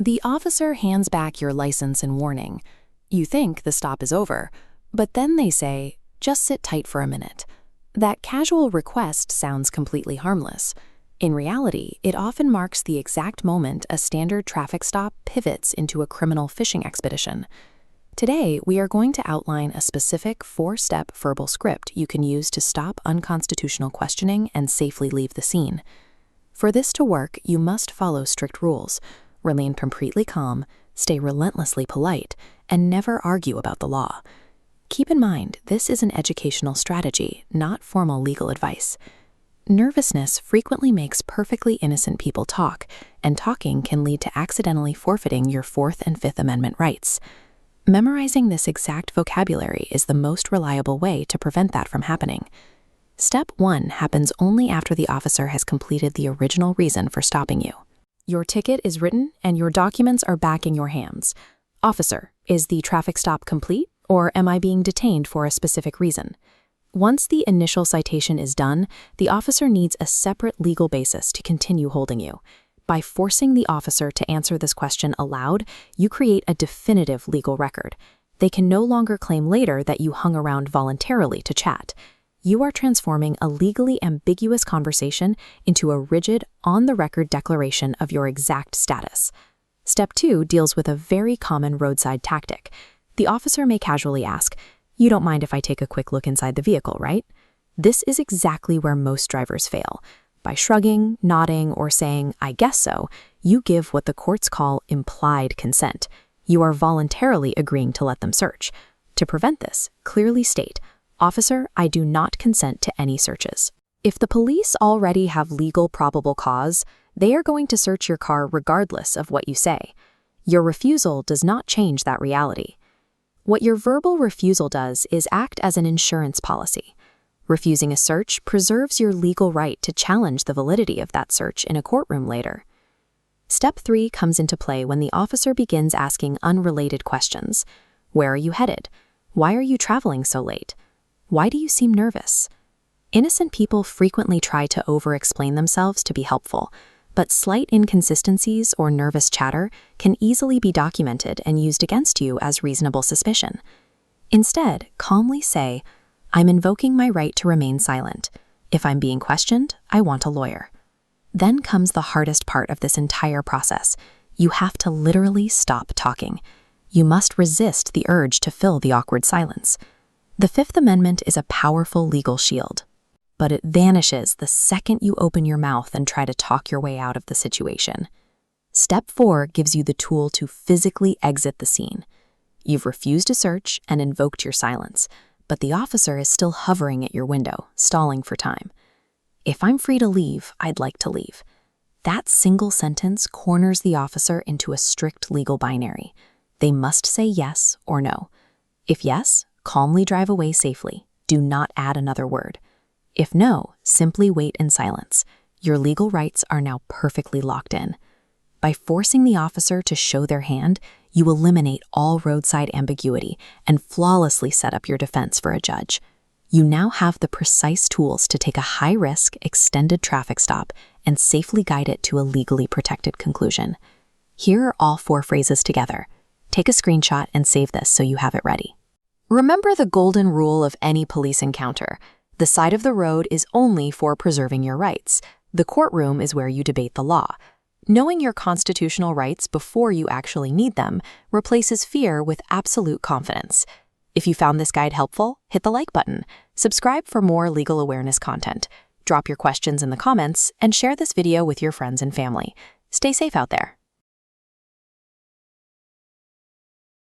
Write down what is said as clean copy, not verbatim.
The officer hands back your license and warning. You think the stop is over, but then they say, "Just sit tight for a minute." That casual request sounds completely harmless. In reality, it often marks the exact moment a standard traffic stop pivots into a criminal fishing expedition. Today, we are going to outline a specific 4-step verbal script you can use to stop unconstitutional questioning and safely leave the scene. For this to work, you must follow strict rules, remain completely calm, stay relentlessly polite, and never argue about the law. Keep in mind, this is an educational strategy, not formal legal advice. Nervousness frequently makes perfectly innocent people talk, and talking can lead to accidentally forfeiting your Fourth and Fifth Amendment rights. Memorizing this exact vocabulary is the most reliable way to prevent that from happening. Step 1 happens only after the officer has completed the original reason for stopping you. Your ticket is written and your documents are back in your hands. Officer, is the traffic stop complete, or am I being detained for a specific reason? Once the initial citation is done, the officer needs a separate legal basis to continue holding you. By forcing the officer to answer this question aloud, you create a definitive legal record. They can no longer claim later that you hung around voluntarily to chat. You are transforming a legally ambiguous conversation into a rigid, on-the-record declaration of your exact status. Step 2 deals with a very common roadside tactic. The officer may casually ask, "You don't mind if I take a quick look inside the vehicle, right?" This is exactly where most drivers fail. By shrugging, nodding, or saying, "I guess so," you give what the courts call implied consent. You are voluntarily agreeing to let them search. To prevent this, clearly state, "Officer, I do not consent to any searches." If the police already have legal probable cause, they are going to search your car regardless of what you say. Your refusal does not change that reality. What your verbal refusal does is act as an insurance policy. Refusing a search preserves your legal right to challenge the validity of that search in a courtroom later. Step 3 comes into play when the officer begins asking unrelated questions. Where are you headed? Why are you traveling so late? Why do you seem nervous? Innocent people frequently try to over-explain themselves to be helpful, but slight inconsistencies or nervous chatter can easily be documented and used against you as reasonable suspicion. Instead, calmly say, "I'm invoking my right to remain silent. If I'm being questioned, I want a lawyer." Then comes the hardest part of this entire process. You have to literally stop talking. You must resist the urge to fill the awkward silence. The Fifth Amendment is a powerful legal shield, but it vanishes the second you open your mouth and try to talk your way out of the situation. Step 4 gives you the tool to physically exit the scene. You've refused a search and invoked your silence, but the officer is still hovering at your window, stalling for time. "If I'm free to leave, I'd like to leave." That single sentence corners the officer into a strict legal binary. They must say yes or no. If yes, calmly drive away safely. Do not add another word. If no, simply wait in silence. Your legal rights are now perfectly locked in. By forcing the officer to show their hand, you eliminate all roadside ambiguity and flawlessly set up your defense for a judge. You now have the precise tools to take a high-risk, extended traffic stop and safely guide it to a legally protected conclusion. Here are all 4 phrases together. Take a screenshot and save this so you have it ready. Remember the golden rule of any police encounter. The side of the road is only for preserving your rights. The courtroom is where you debate the law. Knowing your constitutional rights before you actually need them replaces fear with absolute confidence. If you found this guide helpful, hit the like button. Subscribe for more legal awareness content. Drop your questions in the comments and share this video with your friends and family. Stay safe out there.